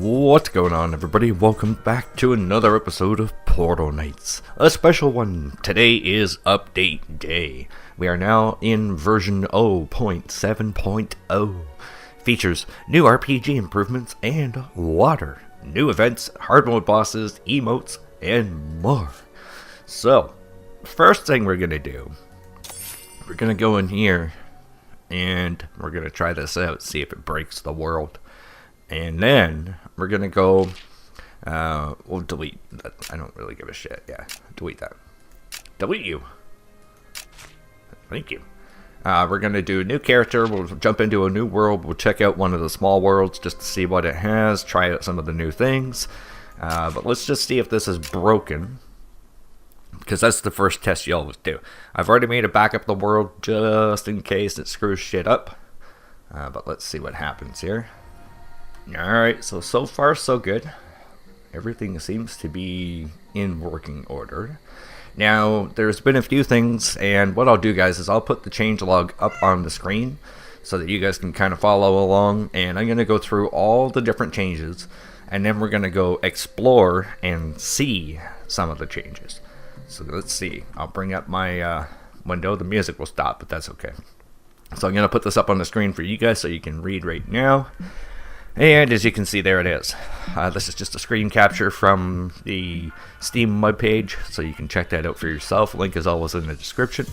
What's going on, everybody? Welcome back to another episode of Portal Knights. A special one. Today is update day. We are now in version 0.7.0. Features new RPG improvements and water. New events, hard mode bosses, emotes, and more. So, first thing we're going to do, we're going to go in here and we're going to try this out, see if it breaks the world. And then we're going to go, we'll delete that. I don't really give a shit. Yeah, delete that. Delete you. Thank you. We're going to do a new character. We'll jump into a new world. We'll check out one of the small worlds just to see what it has. Try out some of the new things. But let's just see if this is broken, because that's the first test you always do. I've already made a backup of the world just in case it screws shit up. But let's see what happens here. Alright, so far so good. Everything seems to be in working order. Now, there's been a few things, and what I'll do, guys, is I'll put the changelog up on the screen so that you guys can kind of follow along, and I'm going to go through all the different changes, and then we're going to go explore and see some of the changes. So let's see. I'll bring up my window. The music will stop, but that's okay. So I'm going to put this up on the screen for you guys so you can read right now. And as you can see, there it is. This is just a screen capture from the Steam webpage, so you can check that out for yourself. Link is always in the description.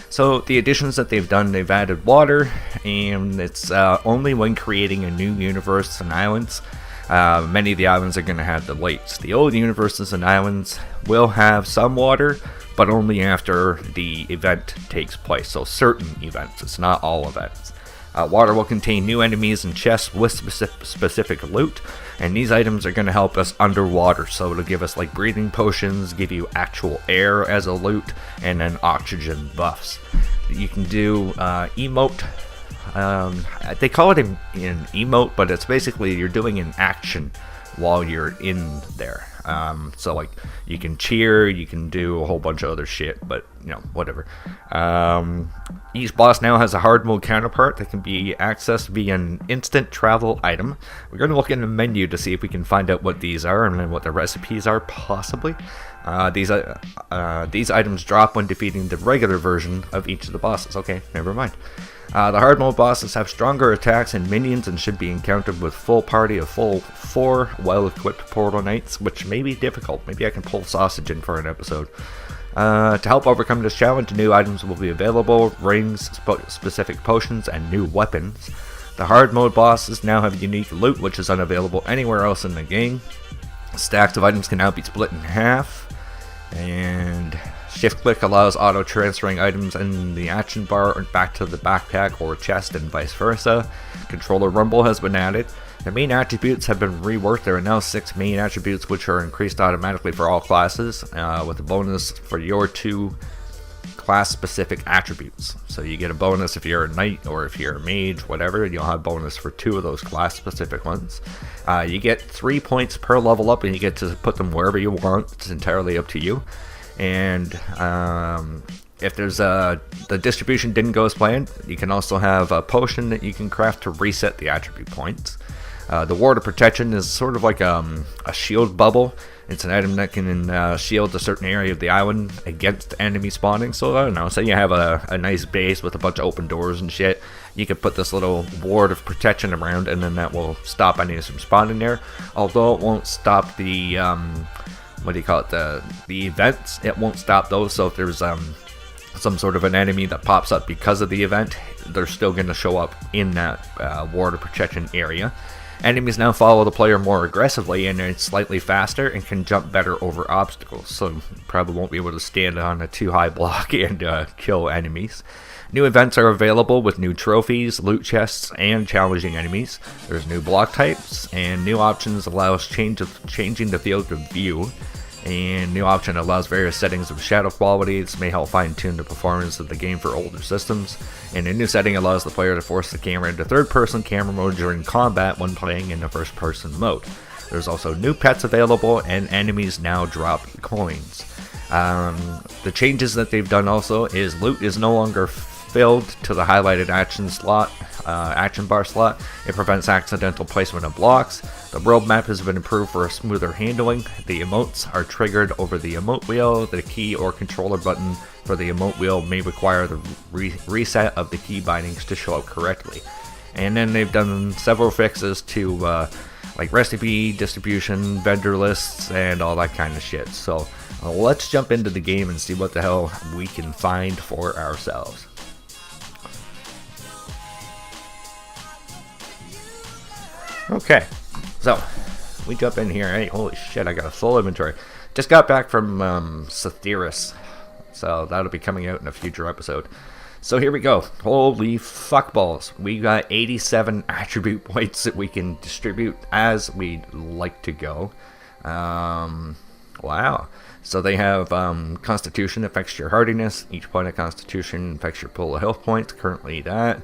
So the additions that they've done, they've added water, and it's only when creating a new universe and islands. Many of the islands are going to have the lakes. The old universes and islands will have some water, but only after the event takes place. So certain events, it's not all events. Water will contain new enemies and chests with specific loot, and these items are going to help us underwater, so it'll give us like breathing potions, give you actual air as a loot, and then oxygen buffs. You can do emote. They call it an emote, but it's basically you're doing an action while you're in there. So like you can cheer, you can do a whole bunch of other shit, but you know, whatever. Each boss now has a hard mode counterpart that can be accessed via an instant travel item. We're going to look in the menu to see if we can find out what these are and what the recipes are, possibly. These items drop when defeating the regular version of each of the bosses. Okay, never mind. The hard mode bosses have stronger attacks and minions and should be encountered with full party of 4 well-equipped Portal Knights, which may be difficult. Maybe I can pull Sausage in for an episode. To help overcome this challenge, new items will be available, rings, specific potions, and new weapons. The hard mode bosses now have unique loot, which is unavailable anywhere else in the game. Stacks of items can now be split in half, and shift click allows auto transferring items in the action bar back to the backpack or chest and vice versa. Controller rumble has been added. The main attributes have been reworked. There are now 6 main attributes which are increased automatically for all classes, with a bonus for your 2 class specific attributes. So you get a bonus if you're a knight or if you're a mage, whatever, and you'll have bonus for 2 of those class specific ones. You get 3 points per level up, and you get to put them wherever you want. It's entirely up to you. And if there's the distribution didn't go as planned, you can also have a potion that you can craft to reset the attribute points. The ward of protection is sort of like a shield bubble. It's an item that can shield a certain area of the island against enemy spawning. So I don't know, say you have a nice base with a bunch of open doors and shit, you can put this little ward of protection around, and then that will stop enemies from spawning there. Although it won't stop the what do you call it, the events, it won't stop those. So if there's some sort of an enemy that pops up because of the event, they're still going to show up in that ward of protection area. Enemies now follow the player more aggressively, and they're slightly faster and can jump better over obstacles, so you probably won't be able to stand on a too high block and kill enemies. New events are available with new trophies, loot chests, and challenging enemies. There's new block types, and new options allows changing the field of view. And new option allows various settings of shadow quality. This may help fine-tune the performance of the game for older systems. And a new setting allows the player to force the camera into third-person camera mode during combat when playing in the first-person mode. There's also new pets available, and enemies now drop coins. The changes that they've done also is loot is no longer filled to the highlighted action bar slot. It prevents accidental placement of blocks. The world map has been improved for a smoother handling. The emotes are triggered over the emote wheel. The key or controller button for the emote wheel may require the reset of the key bindings to show up correctly. And then they've done several fixes to like recipe distribution, vendor lists, and all that kind of shit. So let's jump into the game and see what the hell we can find for ourselves. Okay, so we jump in here. Hey, holy shit, I got a full inventory. Just got back from Cytheris, so that'll be coming out in a future episode. So here we go. Holy fuckballs. We got 87 attribute points that we can distribute as we'd like to go. Wow. So they have Constitution affects your hardiness. Each point of Constitution affects your pool of health points. Currently that.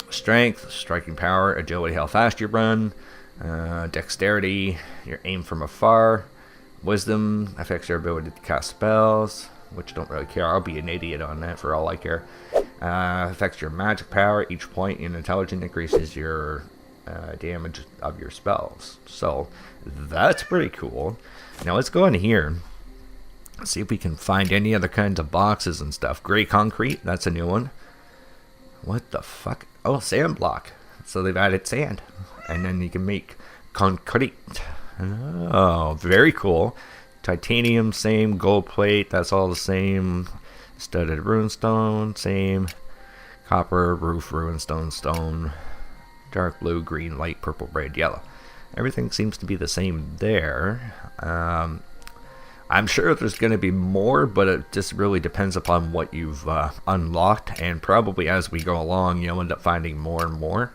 Strength, striking power, agility, how fast you run. Dexterity, your aim from afar. Wisdom affects your ability to cast spells, which don't really care. I'll be an idiot on that for all I care. Affects your magic power. Each point in intelligence increases your damage of your spells. So that's pretty cool. Now let's go in here. See if we can find any other kinds of boxes and stuff. Gray concrete, that's a new one. What the fuck? Oh, sand block. So they've added sand. And then you can make concrete. Oh, very cool. Titanium, same. Gold plate, that's all the same. Studded runestone, same. Copper, roof, runestone, stone. Dark blue, green, light, purple, red, yellow. Everything seems to be the same there. I'm sure there's going to be more, but it just really depends upon what you've unlocked. And probably as we go along, you'll end up finding more and more.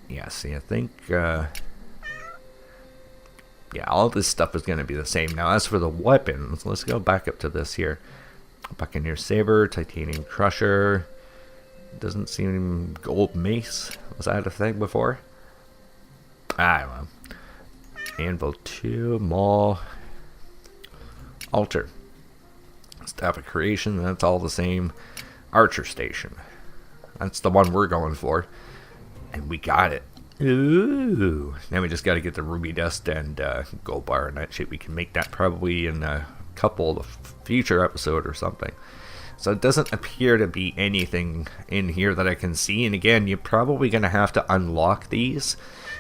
Yeah, see, I think... yeah, all this stuff is going to be the same. Now, as for the weapons, let's go back up to this here. Buccaneer Saber, Titanium Crusher. Doesn't seem gold mace. Was that a thing before? I don't know. Anvil 2, Maul. Altar. Staff of Creation, that's all the same. Archer Station. That's the one we're going for. And we got it. Ooh. Now we just got to get the ruby dust and gold bar and that shit. We can make that probably in a couple of future episode or something. So it doesn't appear to be anything in here that I can see. And again, you're probably going to have to unlock these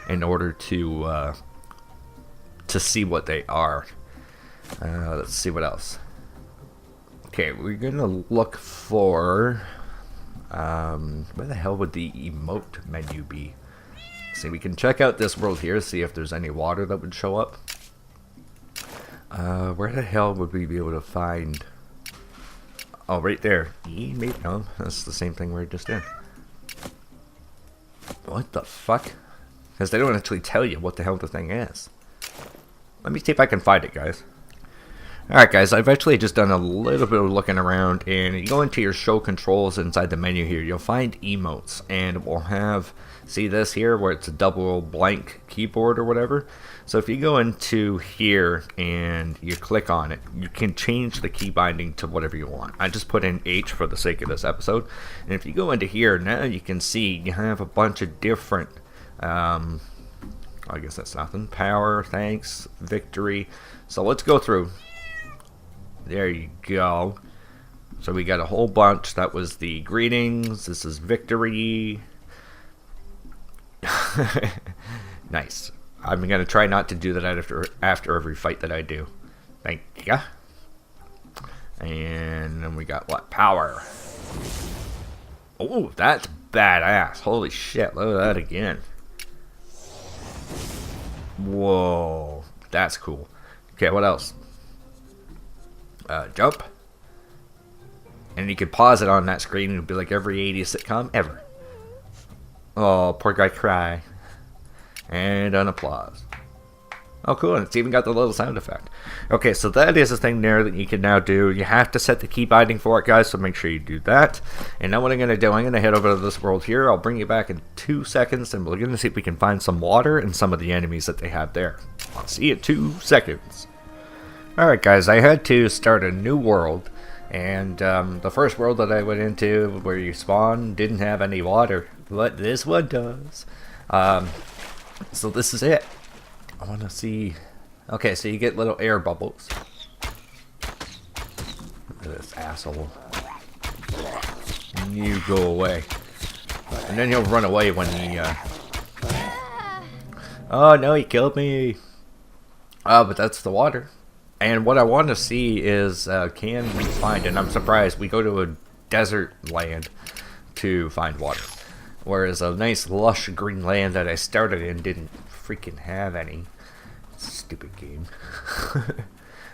in order to see what they are. Let's see what else. Okay, we're going to look for... where the hell would the emote menu be? See, we can check out this world here, see if there's any water that would show up. Where the hell would we be able to find... Oh, right there. Maybe, no, that's the same thing we're just in. What the fuck? Because they don't actually tell you what the hell the thing is. Let me see if I can find it, guys. Alright guys, I've actually just done a little bit of looking around, and you go into your show controls inside the menu here, you'll find emotes, and we'll have, see this here where it's a double blank keyboard or whatever. So if you go into here and you click on it, you can change the key binding to whatever you want. I just put in H for the sake of this episode, and if you go into here, now you can see you have a bunch of different, I guess that's nothing, power, thanks, victory. So let's go through. There you go. So we got a whole bunch. That was the greetings. This is victory. Nice. I'm going to try not to do that after every fight that I do. Thank ya. And then we got what? Power. Oh, that's badass. Holy shit. Look at that again. Whoa. That's cool. Okay, what else? Jump. And you can pause it on that screen and it'll be like every 80s sitcom ever. Oh, poor guy cry. And an applause. Oh, cool. And it's even got the little sound effect. Okay, so that is a thing there that you can now do. You have to set the key binding for it, guys, so make sure you do that. And now what I'm going to do, I'm going to head over to this world here. I'll bring you back in 2 seconds, and we're going to see if we can find some water and some of the enemies that they have there. I'll see you in 2 seconds. Alright guys, I had to start a new world, And the first world that I went into where you spawn didn't have any water, but this one does. So this is it. I want to see. Okay, so you get little air bubbles. Look at this asshole. You go away. And then he'll run away when he, Oh no, he killed me! But that's the water. And what I want to see is, can we find, and I'm surprised, we go to a desert land to find water. Whereas a nice lush green land that I started in didn't freaking have any. Stupid game.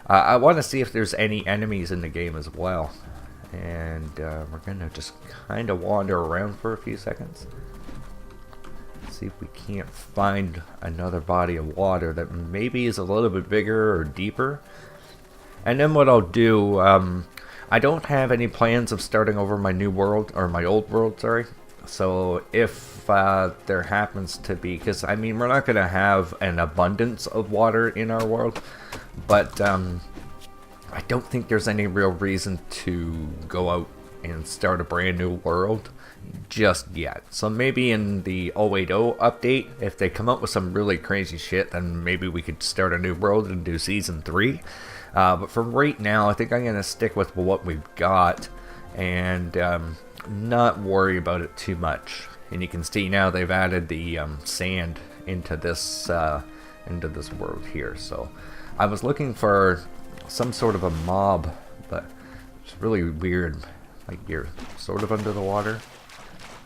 I want to see if there's any enemies in the game as well. And we're gonna just kind of wander around for a few seconds. See if we can't find another body of water that maybe is a little bit bigger or deeper. And then what I'll do, I don't have any plans of starting over my new world, or my old world, sorry. So if there happens to be, because I mean we're not going to have an abundance of water in our world, but I don't think there's any real reason to go out and start a brand new world just yet. So maybe in the 080 update, if they come up with some really crazy shit, then maybe we could start a new world and do season 3. But for right now, I think I'm going to stick with what we've got and not worry about it too much. And you can see now they've added the sand into this world here. So I was looking for some sort of a mob, but it's really weird. Like you're sort of under the water.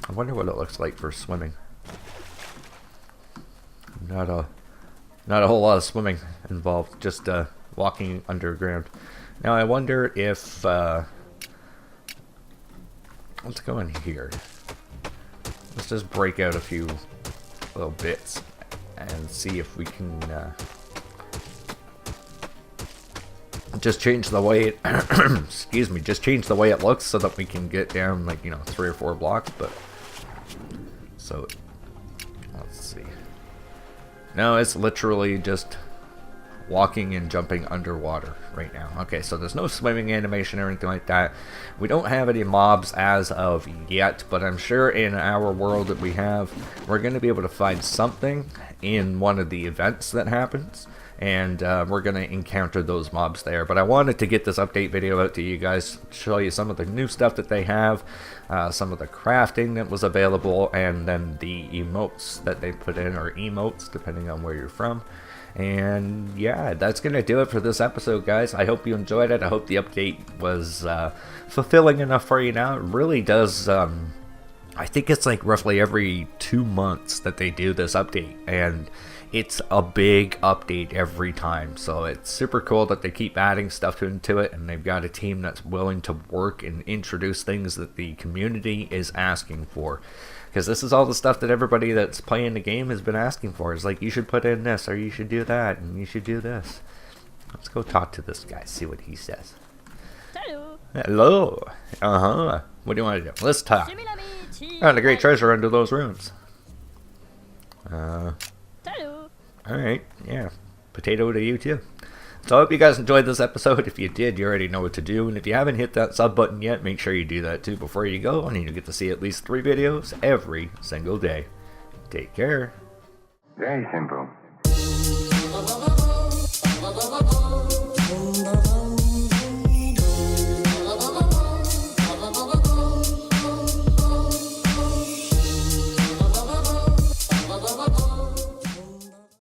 I wonder what it looks like for swimming. Not a whole lot of swimming involved, just walking underground. Now I wonder if let's go in here. Let's just break out a few little bits and see if we can just change the way it excuse me, just change the way it looks so that we can get down, like, you know, 3 or 4 blocks. But so let's see. No, it's literally just walking and jumping underwater right now. Okay, so there's no swimming animation or anything like that. We don't have any mobs as of yet, but I'm sure in our world that we have, we're going to be able to find something in one of the events that happens, and we're going to encounter those mobs there. But I wanted to get this update video out to you guys, show you some of the new stuff that they have, some of the crafting that was available, and then the emotes that they put in, or emotes depending on where you're from. And yeah, that's going to do it for this episode, guys. I hope you enjoyed it. I hope the update was fulfilling enough for you now. It really does. I think it's like roughly every 2 months that they do this update, and it's a big update every time. So it's super cool that they keep adding stuff into it, and they've got a team that's willing to work and introduce things that the community is asking for. Because this is all the stuff that everybody that's playing the game has been asking for. It's like, you should put in this, or you should do that, and you should do this. Let's go talk to this guy, see what he says. Hello. Hello. Uh-huh. What do you want to do? Let's talk. Found a great treasure under those ruins. Hello. Alright, yeah. Potato to you too. So I hope you guys enjoyed this episode. If you did, you already know what to do. And if you haven't hit that sub button yet, make sure you do that too before you go. And you get to see at least 3 videos every single day. Take care. Very simple.